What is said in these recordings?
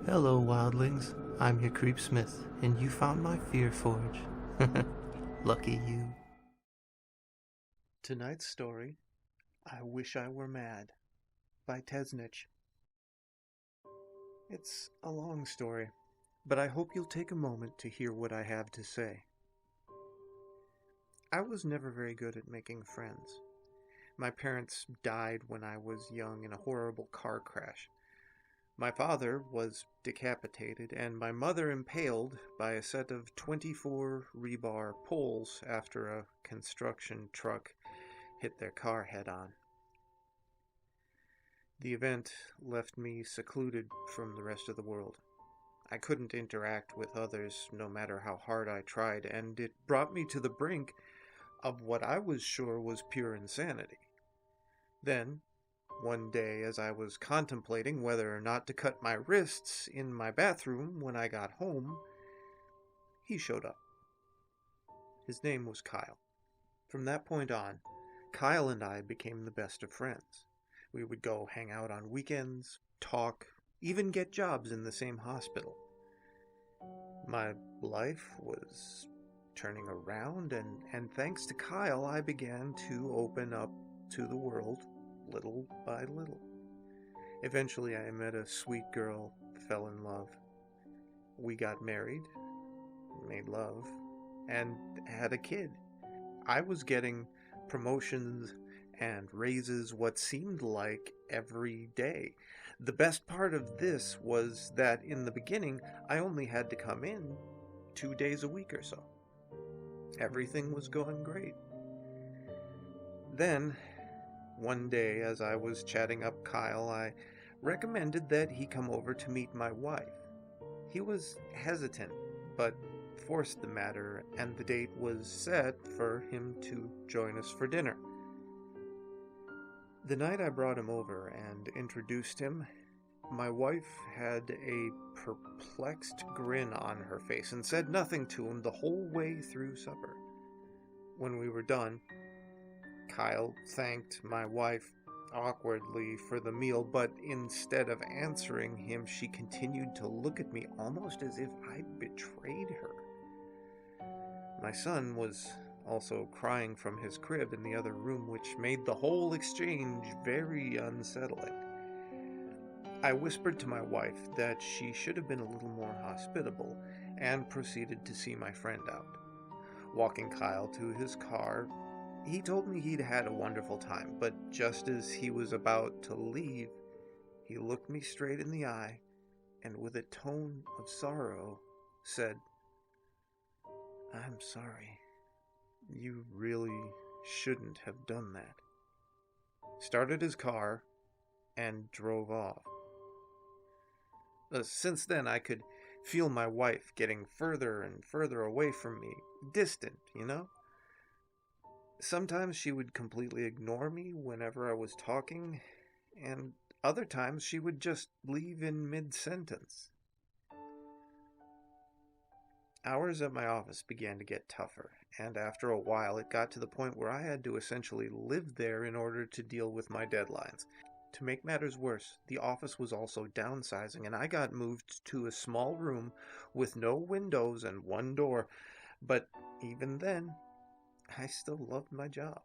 Hello, wildlings. I'm your Creepsmith, and you found my Fear Forge. Lucky you. Tonight's story, I Wish I Were Mad, by Tesnich. It's a long story, but I hope you'll take a moment to hear what I have to say. I was never very good at making friends. My parents died when I was young in a horrible car crash. My father was decapitated, and my mother impaled by a set of 24 rebar poles after a construction truck hit their car head-on. The event left me secluded from the rest of the world. I couldn't interact with others no matter how hard I tried, and it brought me to the brink of what I was sure was pure insanity. Then, one day, as I was contemplating whether or not to cut my wrists in my bathroom when I got home, he showed up. His name was Kyle. From that point on, Kyle and I became the best of friends. We would go hang out on weekends, talk, even get jobs in the same hospital. My life was turning around, and thanks to Kyle, I began to open up to the world little by little. Eventually, I met a sweet girl, fell in love. We got married, made love, and had a kid. I was getting promotions and raises what seemed like every day. The best part of this was that in the beginning, I only had to come in 2 days a week or so. Everything was going great. Then, one day, as I was chatting up Kyle, I recommended that he come over to meet my wife. He was hesitant, but forced the matter, and the date was set for him to join us for dinner. The night I brought him over and introduced him, my wife had a perplexed grin on her face and said nothing to him the whole way through supper. When we were done, Kyle thanked my wife awkwardly for the meal, but instead of answering him, she continued to look at me almost as if I'd betrayed her. My son was also crying from his crib in the other room, which made the whole exchange very unsettling. I whispered to my wife that she should have been a little more hospitable, and proceeded to see my friend out. Walking Kyle to his car, he told me he'd had a wonderful time, but just as he was about to leave, he looked me straight in the eye, and with a tone of sorrow, said, "I'm sorry. You really shouldn't have done that." Started his car and drove off. Since then, I could feel my wife getting further and further away from me, distant, you know? Sometimes she would completely ignore me whenever I was talking, and other times she would just leave in mid-sentence. Hours at my office began to get tougher, and after a while it got to the point where I had to essentially live there in order to deal with my deadlines. To make matters worse, the office was also downsizing, and I got moved to a small room with no windows and one door, but even then, I still loved my job.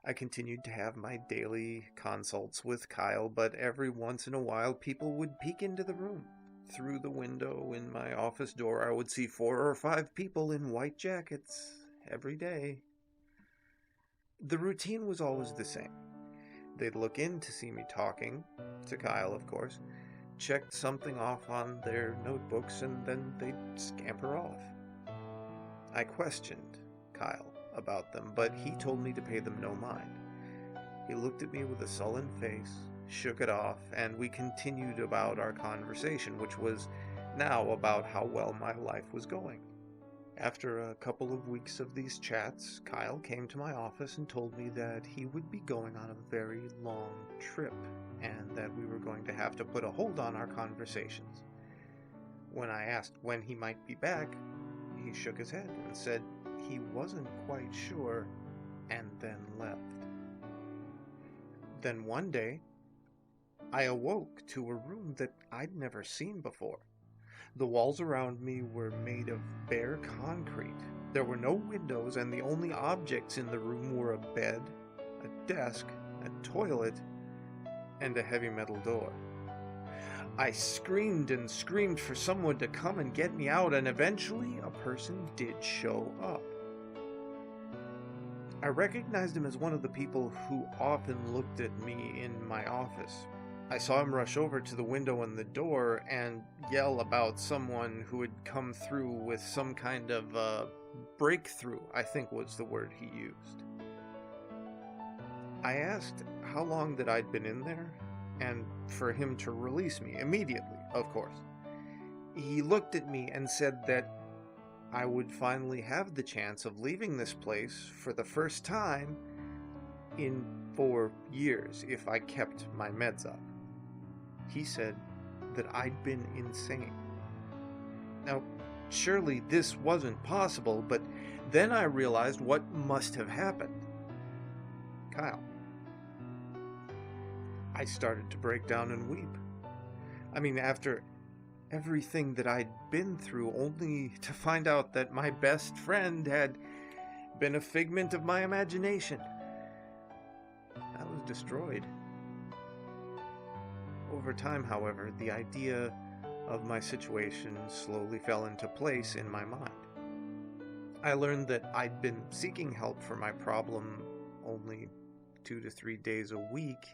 I continued to have my daily consults with Kyle, but every once in a while people would peek into the room. Through the window in my office door, I would see 4 or 5 people in white jackets every day. The routine was always the same. They'd look in to see me talking, to Kyle, of course, checked something off on their notebooks, and then they'd scamper off. I questioned Kyle about them, but he told me to pay them no mind. He looked at me with a sullen face, shook it off, and we continued about our conversation, which was now about how well my life was going. After a couple of weeks of these chats, Kyle came to my office and told me that he would be going on a very long trip, and that we were going to have to put a hold on our conversations. When I asked when he might be back, he shook his head and said he wasn't quite sure, and then left. Then one day, I awoke to a room that I'd never seen before. The walls around me were made of bare concrete. There were no windows, and the only objects in the room were a bed, a desk, a toilet, and a heavy metal door. I screamed and screamed for someone to come and get me out, and eventually a person did show up. I recognized him as one of the people who often looked at me in my office. I saw him rush over to the window and the door and yell about someone who had come through with some kind of breakthrough, I think was the word he used. I asked how long that I'd been in there, and for him to release me immediately, of course. He looked at me and said that I would finally have the chance of leaving this place for the first time in 4 years if I kept my meds up. He said that I'd been insane. Now, surely this wasn't possible, but then I realized what must have happened. Kyle. I started to break down and weep. I mean, after everything that I'd been through, only to find out that my best friend had been a figment of my imagination. I was destroyed. Over time, however, the idea of my situation slowly fell into place in my mind. I learned that I'd been seeking help for my problem only 2 to 3 days a week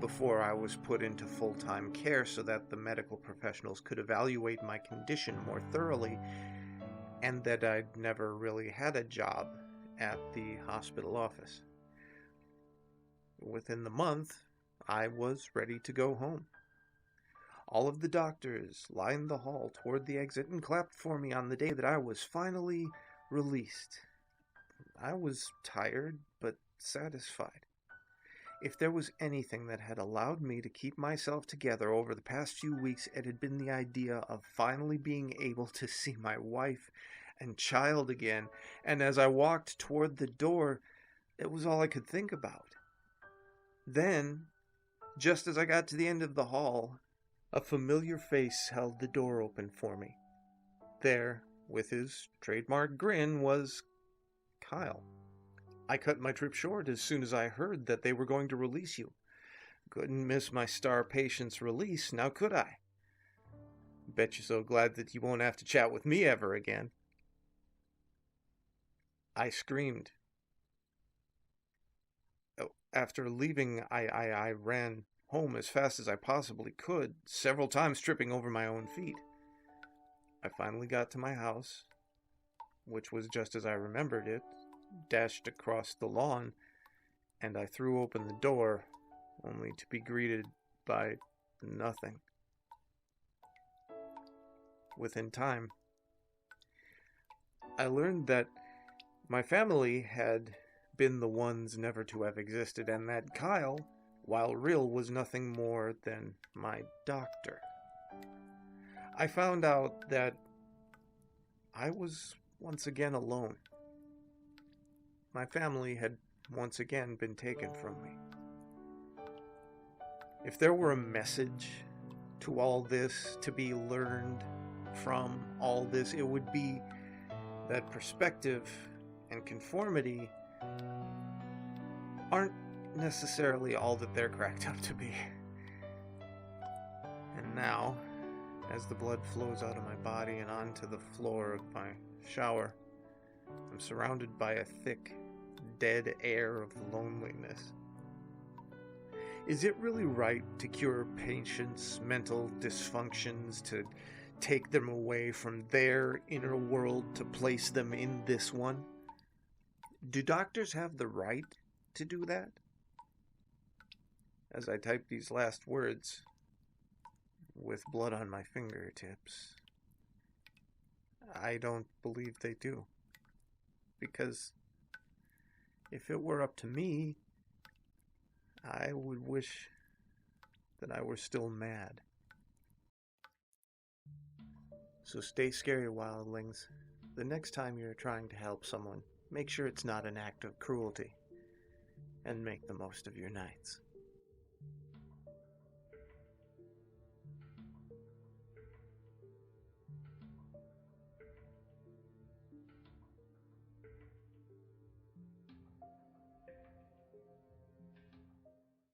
before I was put into full-time care so that the medical professionals could evaluate my condition more thoroughly, and that I'd never really had a job at the hospital office. Within the month, I was ready to go home. All of the doctors lined the hall toward the exit and clapped for me on the day that I was finally released. I was tired, but satisfied. If there was anything that had allowed me to keep myself together over the past few weeks, it had been the idea of finally being able to see my wife and child again, and as I walked toward the door, it was all I could think about. Then, just as I got to the end of the hall, a familiar face held the door open for me. There, with his trademark grin, was Kyle. I cut my trip short as soon as I heard that they were going to release you. Couldn't miss my star patient's release, now could I? Bet you're so glad that you won't have to chat with me ever again. I screamed. After leaving, I ran home as fast as I possibly could, several times tripping over my own feet. I finally got to my house, which was just as I remembered it, dashed across the lawn, and I threw open the door, only to be greeted by nothing. Within time, I learned that my family had been the ones never to have existed, and that Kyle, while real, was nothing more than my doctor. I found out that I was once again alone. My family had once again been taken from me. If there were a message to all this to be learned from all this, it would be that perspective and conformity aren't necessarily all that they're cracked up to be. And now, as the blood flows out of my body and onto the floor of my shower, I'm surrounded by a thick, dead air of loneliness. Is it really right to cure patients' mental dysfunctions, to take them away from their inner world to place them in this one? Do doctors have the right to do that? As I type these last words, with blood on my fingertips, I don't believe they do. Because if it were up to me, I would wish that I were still mad. So stay scary, wildlings. The next time you're trying to help someone, make sure it's not an act of cruelty, and make the most of your nights.